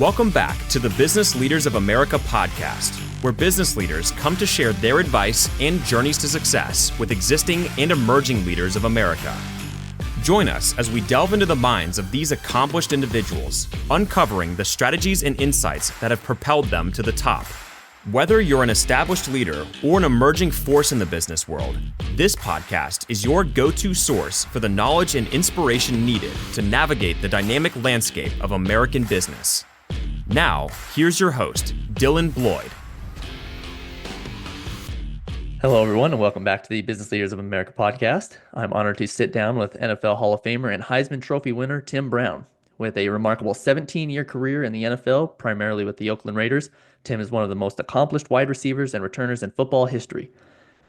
Welcome back to the Business Leaders of America podcast, where business leaders come to share their advice and journeys to success with existing and emerging leaders of America. Join us as we delve into the minds of these accomplished individuals, uncovering the strategies and insights that have propelled them to the top. Whether you're an established leader or an emerging force in the business world, this podcast is your go-to source for the knowledge and inspiration needed to navigate the dynamic landscape of American business. Now, here's your host, Dylan Bloyd. Hello, everyone, and welcome back to the Business Leaders of America podcast. I'm honored to sit down with NFL Hall of Famer and Heisman Trophy winner Tim Brown. With a remarkable 17-year career in the NFL, primarily with the Oakland Raiders, Tim is one of the most accomplished wide receivers and returners in football history.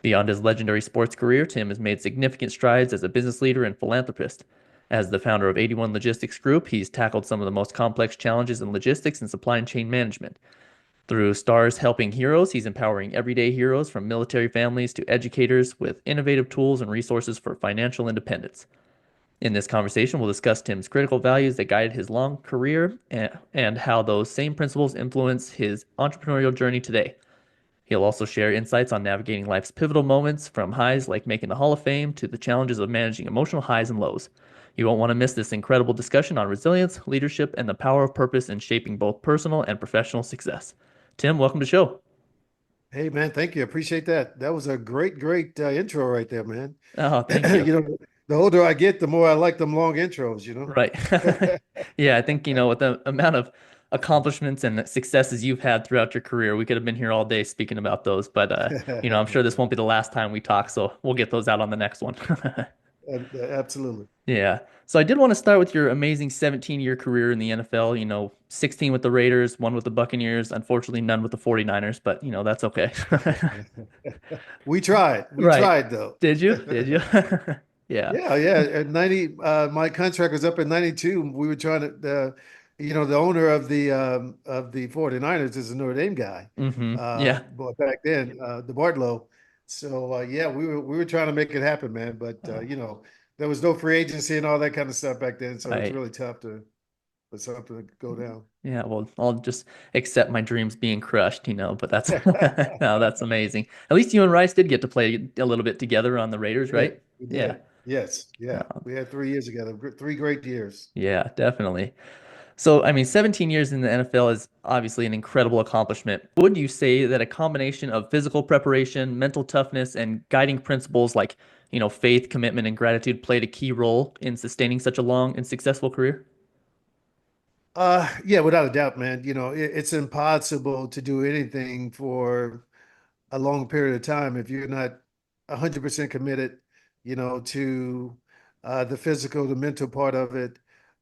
Beyond his legendary sports career, Tim has made significant strides as a business leader and philanthropist. As the founder of 81 Logistics Group, he's tackled some of the most complex challenges in logistics and supply chain management. Through Stars Helping Heroes, he's empowering everyday heroes from military families to educators with innovative tools and resources for financial independence. In this conversation, we'll discuss Tim's critical values that guided his long career and how those same principles influence his entrepreneurial journey today. He'll also share insights on navigating life's pivotal moments, from highs like making the Hall of Fame to the challenges of managing emotional highs and lows. You won't want to miss this incredible discussion on resilience, leadership, and the power of purpose in shaping both personal and professional success. Tim, welcome to the show. Hey, man, thank you. Appreciate that. That was a great intro right there, man. Oh, thank you. The older I get, the more I like them long intros, Right. Yeah, I think, with the amount of accomplishments and successes you've had throughout your career, we could have been here all day speaking about those. But, I'm sure this won't be the last time we talk, so we'll get those out on the next one. Absolutely. Yeah. So I did want to start with your amazing 17-year career in the NFL, 16 with the Raiders, one with the Buccaneers, unfortunately none with the 49ers, but that's okay. We tried. We Right. tried though. Did you? Did you? Yeah. Yeah. At 90, my contract was up in 92. We were trying to, the owner of the 49ers is a Notre Dame guy. Yeah. But back then, the Bartlow. So we were trying to make it happen, man. But there was no free agency and all that kind of stuff back then, so it was really tough for something to go down. Yeah, well, I'll just accept my dreams being crushed, but that's no, that's amazing. At least you and Rice did get to play a little bit together on the Raiders, right? We did. Yeah. Yes. Yeah. We had 3 years together. 3 great years. Yeah, definitely. So, 17 years in the NFL is obviously an incredible accomplishment. Would you say that a combination of physical preparation, mental toughness, and guiding principles like, faith, commitment, and gratitude played a key role in sustaining such a long and successful career? Yeah, without a doubt, man. It's impossible to do anything for a long period of time if you're not 100% committed, to the physical, the mental part of it,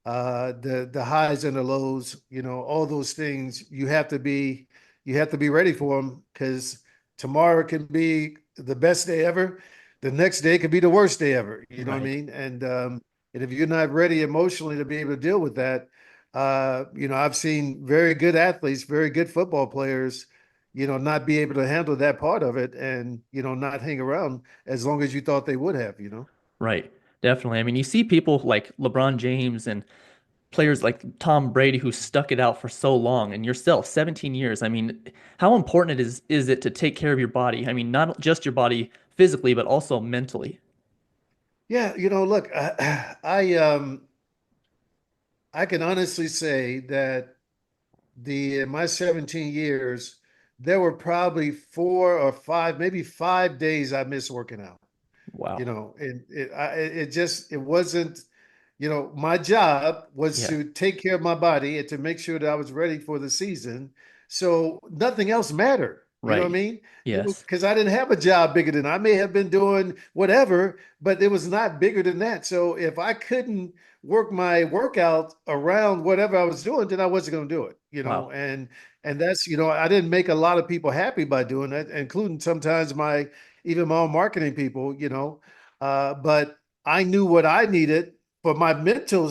the highs and the lows, all those things. You have to be ready for them, because tomorrow can be the best day ever. The next day could be the worst day ever. You know what I mean? And if you're not ready emotionally to be able to deal with that, I've seen very good athletes, very good football players, not be able to handle that part of it, and, not hang around as long as you thought they would have. Right. Definitely. You see people like LeBron James and players like Tom Brady who stuck it out for so long, and yourself, 17 years. How important is it to take care of your body? Not just your body physically, but also mentally. Yeah, look, I can honestly say that in my 17 years, there were probably 4 or 5, maybe 5 days I missed working out. Wow. And it wasn't, my job was to take care of my body and to make sure that I was ready for the season. So nothing else mattered. You know what I mean? Yes. Because I didn't have a job bigger than I may have been doing whatever, but it was not bigger than that. So if I couldn't work my workout around whatever I was doing, then I wasn't going to do it. Wow. And that's, I didn't make a lot of people happy by doing that, including sometimes even my own marketing people. But I knew what I needed for my mental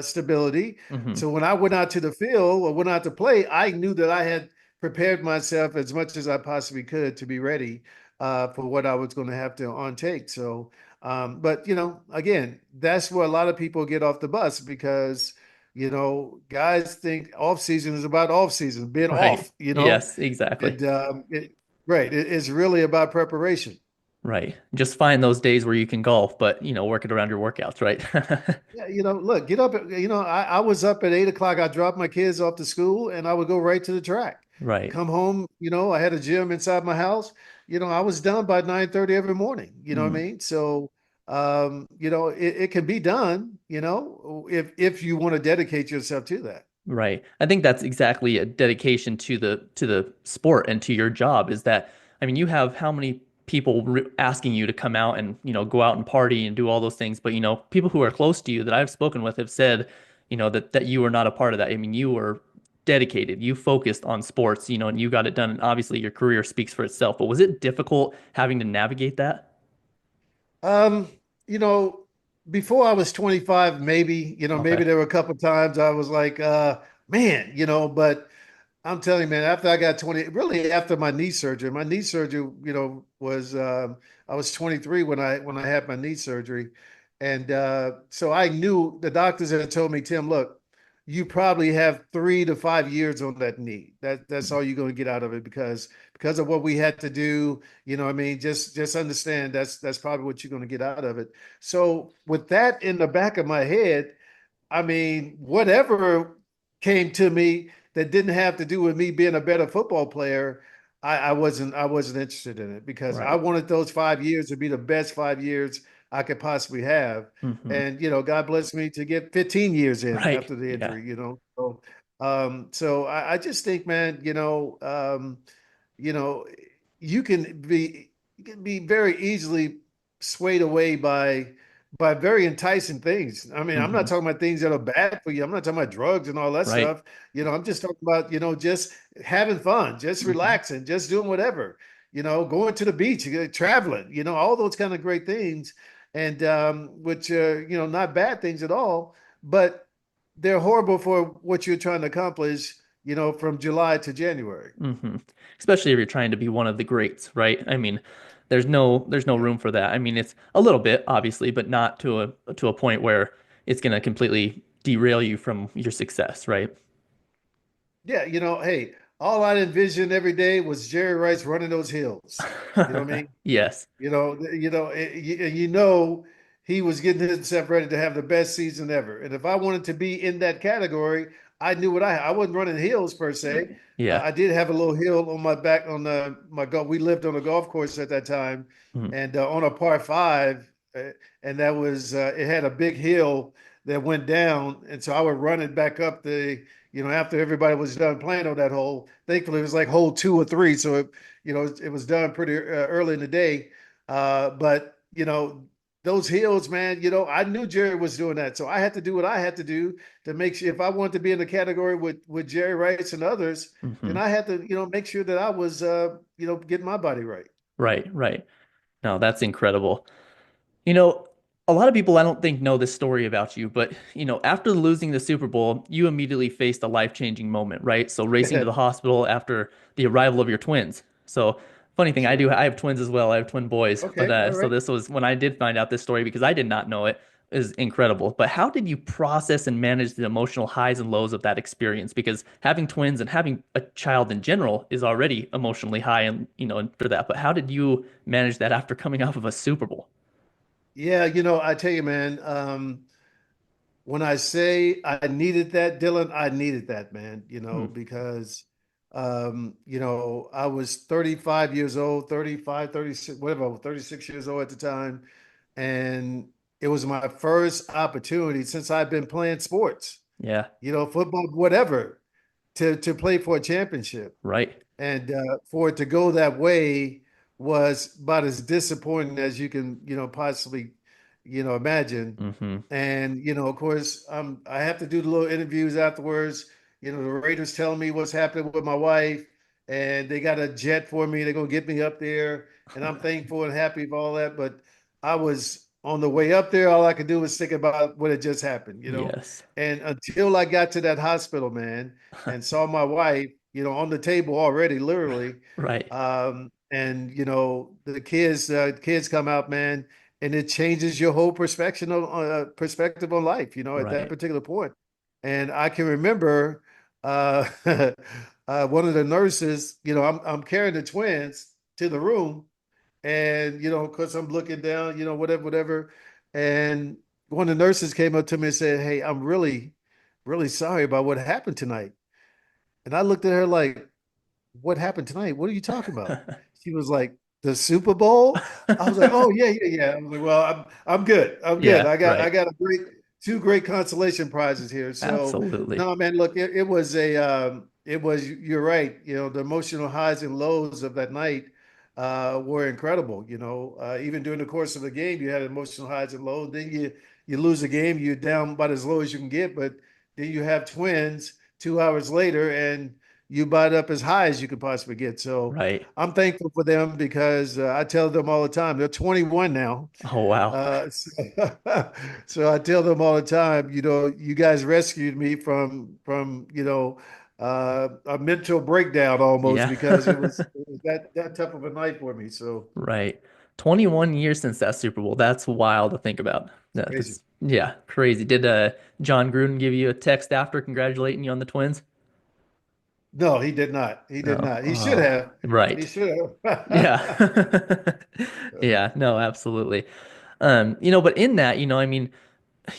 stability. So when I went out to the field or went out to play, I knew that I had prepared myself as much as I possibly could to be ready for what I was going to have to undertake. So, but again, that's where a lot of people get off the bus, because Guys think off season is about off season, being Right. off, Yes, exactly. and right. It's really about preparation. Right. Just find those days where you can golf, but work it around your workouts, right? Yeah, look, get up. I was up at 8 o'clock. I dropped my kids off to school, and I would go right to the track. Right. Come home. I had a gym inside my house. I was done by 9:30 every morning. You know what I Mm, mean? So, it can be done. If you want to dedicate yourself to that. right. I think that's exactly a dedication to the sport and to your job is that I mean, you have how many people asking you to come out and, go out and party and do all those things, but people who are close to you that I've spoken with have said, that you were not a part of that. I mean, you were dedicated. You focused on sports, and you got it done. And obviously your career speaks for itself. But was it difficult having to navigate that? Um, you know, Before I was 25, maybe Okay. there were a couple times I was like, man, but I'm telling you, man, after I got 20, really after my knee surgery, was I was 23 when I had my knee surgery. And so I knew the doctors had told me, Tim, look, you probably have 3 to 5 years on that knee. That's all you're going to get out of it because of what we had to do. I mean, just understand that's probably what you're going to get out of it. So with that in the back of my head, I mean, whatever came to me that didn't have to do with me being a better football player, I wasn't interested in it because I Right. wanted those 5 years to be the best 5 years I could possibly have. Hmm. And God bless me to get 15 years in Right. after the Yeah. injury. So I just think, man, you know, you can be very easily swayed away by very enticing things. I mean, I'm not Hmm. talking about things that are bad for you. I'm not talking about drugs and all that Right. stuff. I'm just talking about, just having fun, just Hmm. relaxing, just doing whatever, going to the beach, traveling, all those kind of great things. And which not bad things at all, but they're horrible for what you're trying to accomplish, from July to January. Hmm. Especially if you're trying to be one of the greats, right? I mean, there's no Yeah. room for that. I mean, it's a little bit, obviously, but not to a point where it's going to completely derail you from your success, right? Yeah, hey, all I envisioned every day was Jerry Rice running those hills. You know what I mean? Yes. He was getting himself ready to have the best season ever. And if I wanted to be in that category, I knew what I wasn't running hills per se. Yeah. I did have a little hill on my back on my golf. We lived on a golf course at that time, Mhm. and on a par five, and that was it had a big hill that went down, and so I would run it back up after everybody was done playing on that hole. Thankfully, it was like hole 2 or 3, so it was done pretty early in the day. But those hills, man, I knew Jerry was doing that, so I had to do what I had to do to make sure if I wanted to be in the category with Jerry Rice and others, then Hmm. I had to make sure that I was getting my body right. Right, right. No, that's incredible. You know, a lot of people I don't think know this story about you, but after losing the Super Bowl, you immediately faced a life-changing moment, right? So racing to the hospital after the arrival of your twins. So funny thing, Sure. I have twins as well. I have twin boys, but Okay. All so right. this was when I did find out this story because I did not know it is incredible. But how did you process and manage the emotional highs and lows of that experience? Because having twins and having a child in general is already emotionally high and for that. But how did you manage that after coming off of a Super Bowl? Yeah, I tell you, man. When I say I needed that, Dylan, I needed that, man, Hmm. because I was 35 years old, 35, 36, whatever, 36 years old at the time. And it was my first opportunity since I've been playing sports, Yeah. football, whatever, to play for a championship. Right. And for it to go that way was about as disappointing as you can, possibly, imagine. Hmm. And of course, I have to do the little interviews afterwards. The Raiders telling me what's happening with my wife, and they got a jet for me. They're gonna get me up there, and I'm thankful and happy for all that. But I was on the way up there. All I could do was think about what had just happened. Yes. And until I got to that hospital, man, and saw my wife, on the table already, literally. Right. And the kids come out, man, and it changes your whole perspective on life, at that Right. particular point. And I can remember uh, one of the nurses, I'm carrying the twins to the room, and because I'm looking down, whatever. And one of the nurses came up to me and said, "Hey, I'm really, really sorry about what happened tonight." And I looked at her like, "What happened tonight? What are you talking about?" She was like, "The Super Bowl." I was like, "Oh yeah, yeah, yeah." I was like, "Well, I'm good. I'm good. Yeah, I got right. a great two great consolation prizes here." So Absolutely. no, man, look, it was it was, you're right. The emotional highs and lows of that night were incredible. Even during the course of the game, you had emotional highs and lows. Then you lose a game, you're down about as low as you can get, but then you have twins 2 hours later, and you bought up as high as you could possibly get. So Right. I'm thankful for them because I tell them all the time, they're 21 now. Oh, wow. So, so I tell them all the time, you guys rescued me from a mental breakdown almost, Yeah. because it was that tough of a night for me. So Right. 21 years since that Super Bowl. That's wild to think about. it's Yeah, crazy. that's yeah, crazy. Did John Gruden give you a text after congratulating you on the Twins? No, he did not. He did Oh, not. He should oh, have. He right. should have. Yeah. Yeah, no, absolutely. But in that, I mean,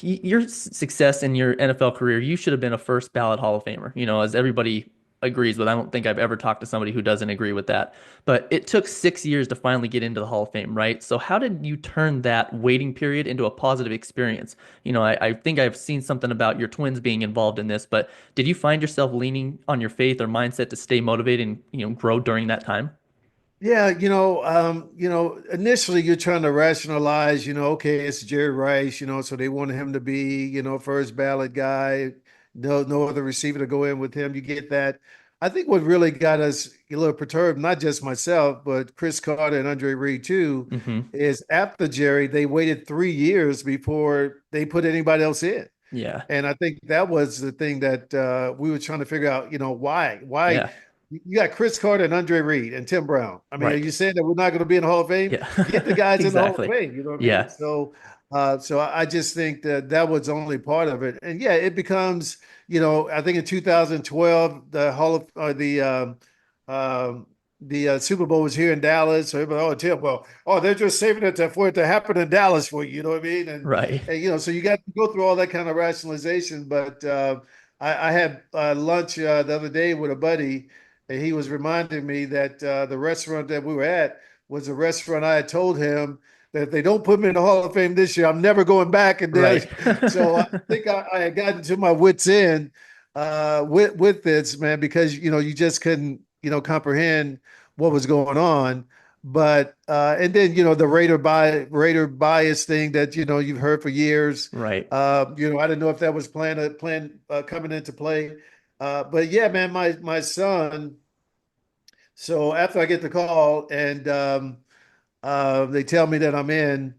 your success in your NFL career, you should have been a first ballot Hall of Famer, as everybody agrees with. I don't think I've ever talked to somebody who doesn't agree with that. But it took 6 years to finally get into the Hall of Fame, right? So how did you turn that waiting period into a positive experience? I think I've seen something about your twins being involved in this, but did you find yourself leaning on your faith or mindset to stay motivated and, grow during that time? Yeah, initially you're trying to rationalize, okay, it's Jerry Rice, so they wanted him to be, first ballot guy, no other receiver to go in with him. You get that. I think what really got us a little perturbed, not just myself, but Chris Carter and Andre Reed too, Hmm. is after Jerry, they waited 3 years before they put anybody else in. Yeah. And I think that was the thing that we were trying to figure out, why? Why Yeah. you got Chris Carter and Andre Reed and Tim Brown? I mean, are Right. you saying that we're not going to be in the Hall of Fame? Yeah. Get the guys in the Hall of Exactly. Fame. You know what I mean? Yeah. So I just think that that was only part of it. And yeah, it becomes, I think in 2012, the Hall of um, Super Bowl was here in Dallas. So everybody, oh, Tim, well, oh, they're just saving it for it to happen in Dallas for you. You know what I mean? Right. And so you got to go through all that kind of rationalization. But I had lunch the other day with a buddy, and he was reminding me that the restaurant that we were at was a restaurant I had told him that if they don't put me in the Hall of Fame this year, I'm never going back. And Right. so I think I had gotten to my wits' end with this, man, because you just couldn't comprehend what was going on. But and then the Raider bias thing that you've heard for years. Right. I didn't know if that was plan coming into play. But yeah, man, my son. So after I get the call and they tell me that I'm in,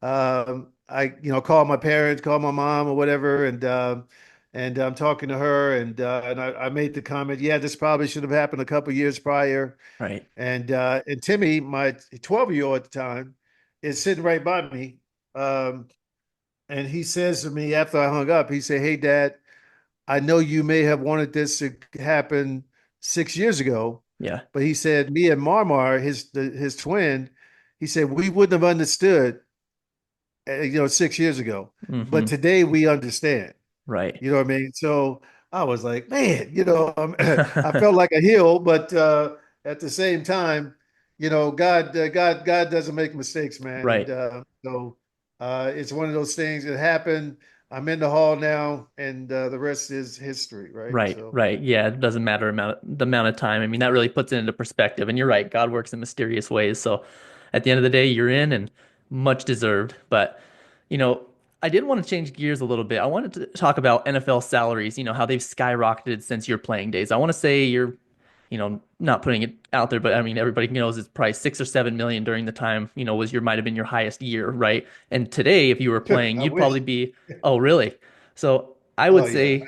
I call my parents, call my mom or whatever, and I'm talking to her, and I made the comment, yeah, this probably should have happened a couple years prior. Right. And Timmy, my 12-year-old at the time, is sitting right by me. And he says to me after I hung up, he said, "Hey, Dad, I know you may have wanted this to happen 6 years ago, Yeah. but he said me and Marmar, his twin, he said we wouldn't have understood, 6 years ago, but Hmm. today we understand." Right. You know what I mean? So I was like, man, I felt like a heel, but at the same time, God doesn't make mistakes, man. And Right. it's one of those things that happened. I'm in the hall now, and the rest is history, right? Right. So Right. Yeah. It doesn't matter the amount of time. I mean, that really puts it into perspective. And you're right. God works in mysterious ways. So at the end of the day, you're in and much deserved. But, you know, I did want to change gears a little bit. I wanted to talk about NFL salaries, how they've skyrocketed since your playing days. I want to say you're, not putting it out there, but I mean, everybody knows it's probably 6 or 7 million during the time, was might have been your highest year, right? And today, if you were playing, I you'd wish. probably be, oh, really? So I Oh would yeah, say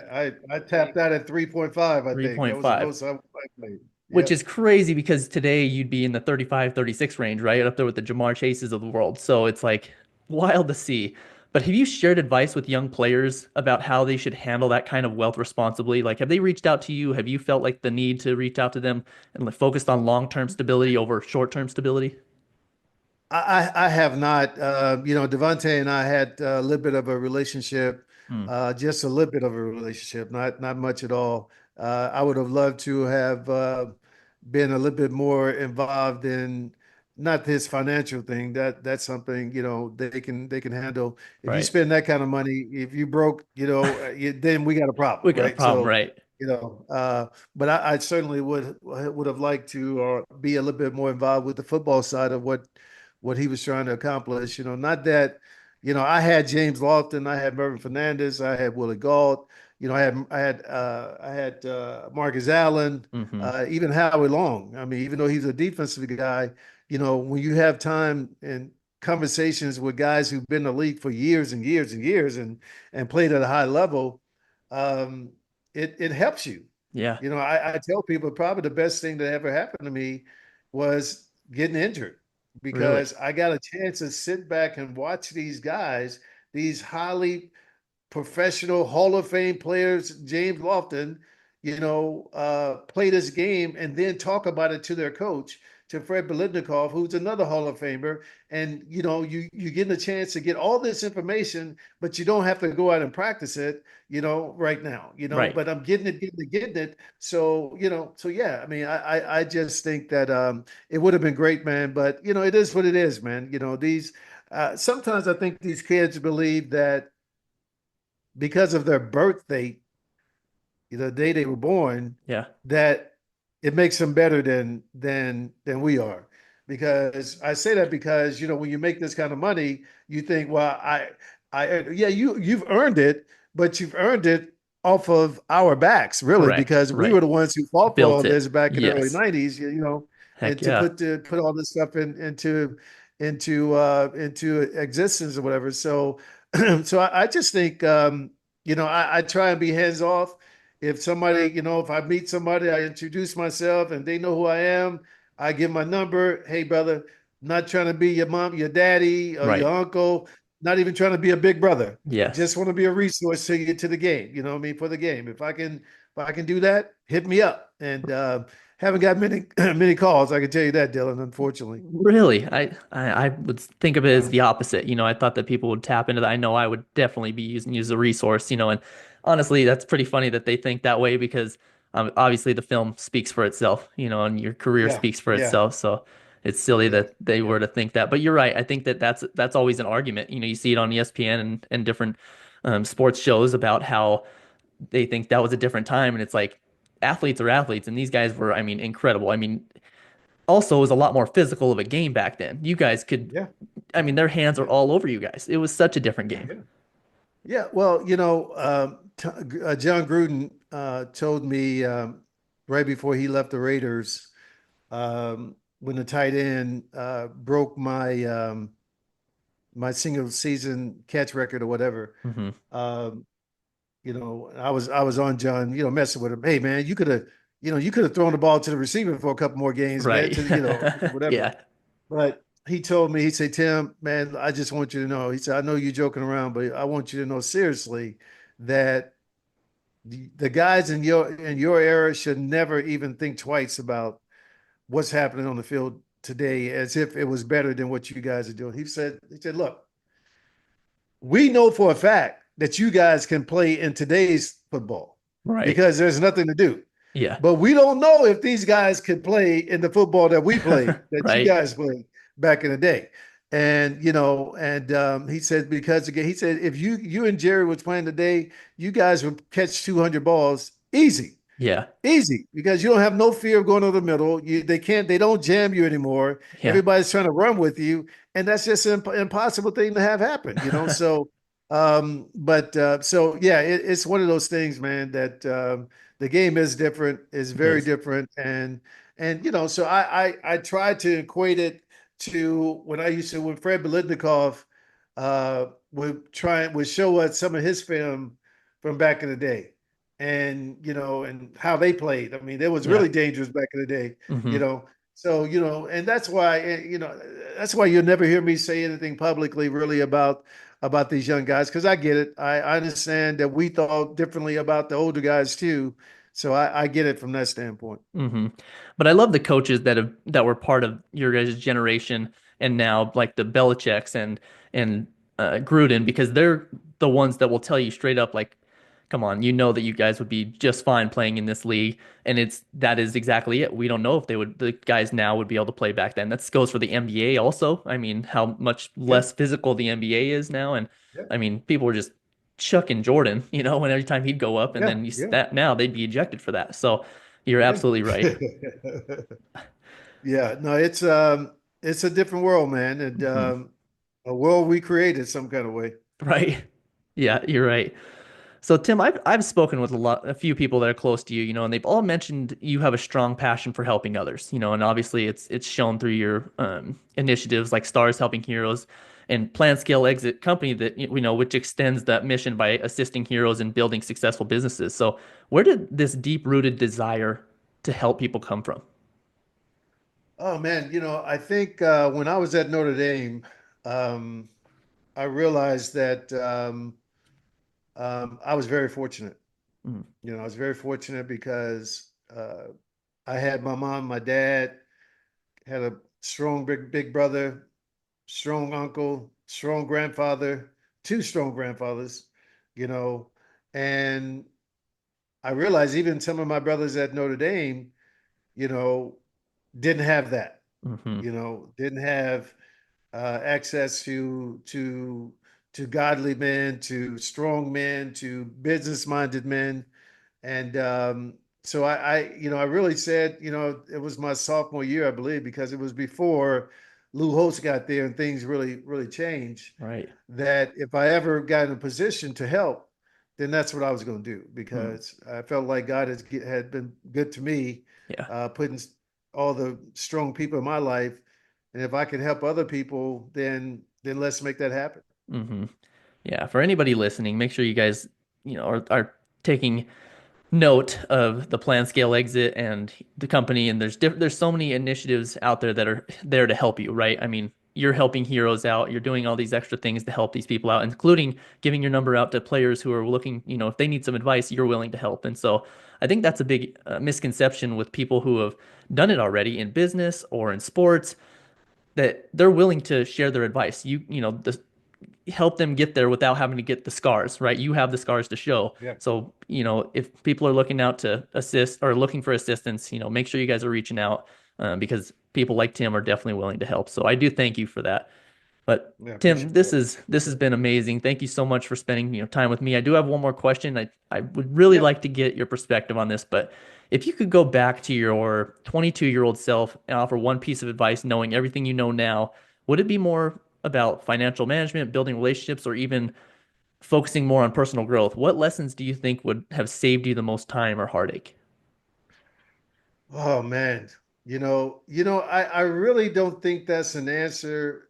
I tapped out at 3.5. I think that was the 3.5, most I played. which Yep. is crazy because today you'd be in the 35, 36 range, right? Up there with the Jamar Chases of the world. So it's like wild to see. But have you shared advice with young players about how they should handle that kind of wealth responsibly? Like, have they reached out to you? Have you felt like the need to reach out to them and like, focused on long-term stability over short-term stability? I have not. Devontae and I had a little bit of a relationship, Hmm. just a little bit of a relationship, not much at all. I would have loved to have been a little bit more involved in not this financial thing. That's something, they can handle. If you Right. spend that kind of money, if you broke, then we got a problem, We got a right? problem, So, right? you know, uh, but I certainly would have liked to be a little bit more involved with the football side of what he was trying to accomplish. Not that, I had James Lofton, I had Mervin Fernandez, I had Willie Gault, I had Marcus Allen, Hmm. even Howie Long. I mean, even though he's a defensive guy, when you have time and conversations with guys who've been in the league for years and years and years and played at a high level, um, it helps you. Yeah, I tell people probably the best thing that ever happened to me was getting injured really. because I got a chance to sit back and watch these guys, these highly professional Hall of Fame players, James Lofton, play this game and then talk about it to their coach, to Fred Biletnikoff, who's another Hall of Famer. And you get a chance to get all this information, but you don't have to go out and practice it, right now. Right. But I'm getting it. So, so yeah, I mean, I just think that it would have been great, man. But it is what it is, man. These sometimes I think these kids believe that because of their birth date, the day they were born, Yeah. that it makes them better than we are. Because I say that because when you make this kind of money, you think, well, yeah, you've earned it, but you've earned it off of our backs, really, Correct. because we were Right. the ones who fought for all Built it. this back in the early Yes. '90s, Heck and to yeah. put all this stuff into existence or whatever. So so I just think I try and be hands off. If somebody, if I meet somebody, I introduce myself and they know who I am. I give my number. Hey, brother, not trying to be your mom, your daddy, or your Right. uncle. Not even trying to be a big brother. Yes. Just want to be a resource to you to the game. You know what I mean? For the game. If I can do that, hit me up. And haven't got many many calls. I can tell you that, Dylan. Unfortunately. Really, I would think of it as the opposite. I thought that people would tap into that. I know I would definitely be using you as a resource, and honestly, that's pretty funny that they think that way because obviously the film speaks for itself, and your career Yeah, speaks for yeah, itself. So it's silly yeah, that they yeah, were to think that. But you're right. I think that that's always an argument. You see it on ESPN and different sports shows about how they think that was a different time, and it's like athletes are athletes, and these guys were, I mean, incredible. I mean, also it was a lot more physical of a game back then. You guys could, yeah, I yeah, mean, their hands are yeah, all over you guys. It was such a different game. yeah. Yeah, well, John Gruden told me right before he left the Raiders, when the tight end broke my single season catch record or whatever. Hmm. Um, I was on John, messing with him. Hey, man, you could have thrown the ball to the receiver for a couple more games, man, Right. to whatever. Yeah. But he told me, he said, Tim, man, I just want you to know. He said, I know you're joking around, but I want you to know seriously that the guys in your era should never even think twice about what's happening on the field today as if it was better than what you guys are doing. He said, look, we know for a fact that you guys can play in today's football Right. because there's nothing to do. Yeah. But we don't know if these guys could play in the football that we played, that you Right. guys played back in the day. And he said, because again, he said, if you and Jerry was playing today, you guys would catch 200 balls easy. Yeah. Easy, because you don't have no fear of going over the middle. They don't jam you anymore. Yeah. Everybody's trying to run with you, and that's just an impossible thing to have happen. So, so yeah, it's one of those things, man, that the game is different, is It very is. different, and so I try to equate it to when Fred Biletnikoff would show us some of his film from back in the day and and how they played. I mean, it was Yeah. really dangerous back in the day, you Hmm. know. So and that's why you'll never hear me say anything publicly really about about these young guys because I get it. I understand that we thought differently about the older guys too. So I get it from that standpoint. Hmm. But I love the coaches that were part of your guys' generation and now like the Belichick's and Gruden because they're the ones that will tell you straight up like, come on, you know that you guys would be just fine playing in this league, and that is exactly it. We don't know if the guys now would be able to play back then. That goes for the NBA also. I mean, how much Yeah, less physical the NBA is now, and yeah, I mean, people were just chucking Jordan, and every time he'd go up, and yeah, then yeah, that now they'd be ejected for that. So. You're yeah. absolutely right. Yeah, no, it's a different world, man, and Hmm. a world we created some kind of way. Right. Yeah, you're right. So Tim, I've spoken with a few people that are close to you, and they've all mentioned you have a strong passion for helping others, and obviously it's shown through your initiatives like Stars Helping Heroes and Plan Scale Exit Company that which extends that mission by assisting heroes in building successful businesses. So where did this deep-rooted desire to help people come from? Oh man, I think when I was at Notre Dame, um, I realized that I was very fortunate. Mm. I was very fortunate because I had my mom, my dad, had a strong big brother, strong uncle, strong grandfather, two strong grandfathers, you know, and I realized even some of my brothers at Notre Dame, you know, didn't have that, Hmm. didn't have access to godly men, to strong men, to business-minded men. And so I really said, it was my sophomore year, I believe, because it was before Lou Holtz got there and things really, really changed. Right. That if I ever got in a position to help, then that's what I was going to do Mm. because I felt like God had been good to me, Yeah. putting all the strong people in my life, and if I could help other people, then let's make that happen. Hmm. Yeah, for anybody listening, make sure you guys, are taking note of the plan scale exit and the company. And there's so many initiatives out there that are there to help you, right? I mean, you're helping heroes out. You're doing all these extra things to help these people out, including giving your number out to players who are looking, if they need some advice, you're willing to help. And so I think that's a big misconception with people who have done it already in business or in sports that they're willing to share their advice. Help them get there without having to get the scars, right? You have the scars to show. Yeah. So, if people are looking out to assist or looking for assistance, make sure you guys are reaching out because people like Tim are definitely willing to help. So I do thank you for that. But Yeah, Tim, appreciate that. this has been amazing. Thank you so much for spending, time with me. I do have one more question. I would really Yep. like to get your perspective on this, but if you could go back to your 22-year-old self and offer one piece of advice, knowing everything you know now, would it be more about financial management, building relationships, or even focusing more on personal growth? What lessons do you think would have saved you the most time or heartache? Oh man, I really don't think that's an answer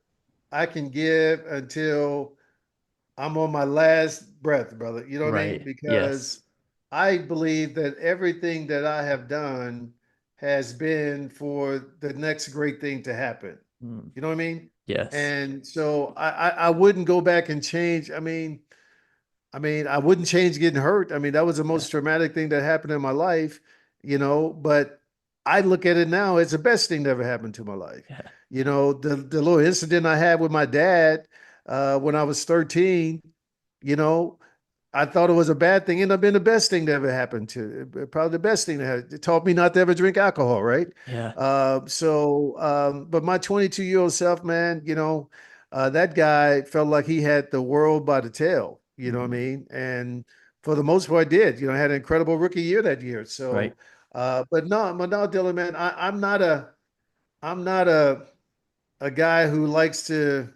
I can give until I'm on my last breath, brother. You know what I mean? Right. Yes. Because I believe that everything that I have done has been for the next great thing to happen. Mm. You know what I mean? Yes. And so I wouldn't go back and change. I mean, I wouldn't change getting hurt. I mean, that was the Yeah. most traumatic thing that happened in my life, but I look at it now as the best thing that ever happened to my life. Yeah. The little incident I had with my dad when I was 13, you know, I thought it was a bad thing, ended up being the best thing that ever happened probably the best thing that it taught me not to ever drink alcohol, right? Yeah. But my 22-year-old self, man, that guy felt like he had the world by the tail, you know what I Mm. mean? And for the most part, did, had an incredible rookie year that year. Right. But no, Dylan, man, I'm not a guy who likes to.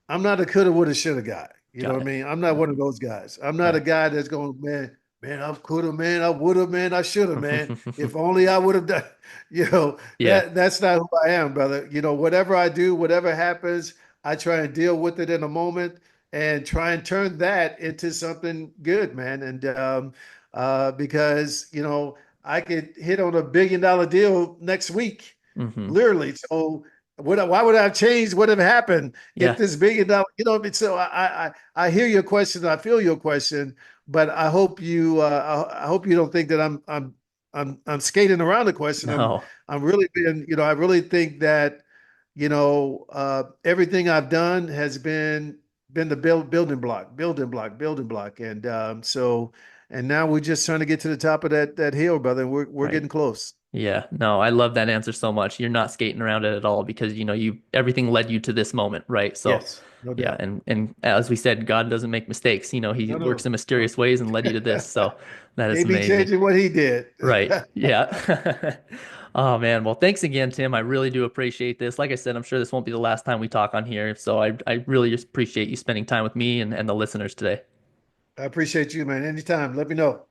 I'm not a coulda, woulda, shoulda guy. You know Got what I it. mean? I'm not one of Mhm. those guys. I'm not a Right. guy that's going, man, I coulda, man, I woulda, man, I shoulda, man. If only I would have done. Yeah. That's not who I am, brother. Whatever I do, whatever happens, I try and deal with it in a moment and try and turn that into something good, man. And because I could hit on $1 billion deal next week, Hmm. literally. So Why would I have changed? What have happened if Yeah. this $1 billion, so I hear your question. I feel your question, but I hope you don't think that I'm skating around the question. No. I'm really being, I really think that, everything I've done has been the building block. And now we're just trying to get to the top of that hill, brother. And we're Right. getting close. Yeah, no, I love that answer so much. You're not skating around it at all because you everything led you to this moment, right? So, Yes, no yeah, doubt. and as we said, God doesn't make mistakes. He No, works no, in no. mysterious ways and led you to this. So, that is Can't be amazing. changing what he did. Right. Yeah. Oh man. Well, thanks again, Tim. I really do appreciate this. Like I said, I'm sure this won't be the last time we talk on here. So I really just appreciate you spending time with me and the listeners today. I appreciate you, man. Anytime, let me know.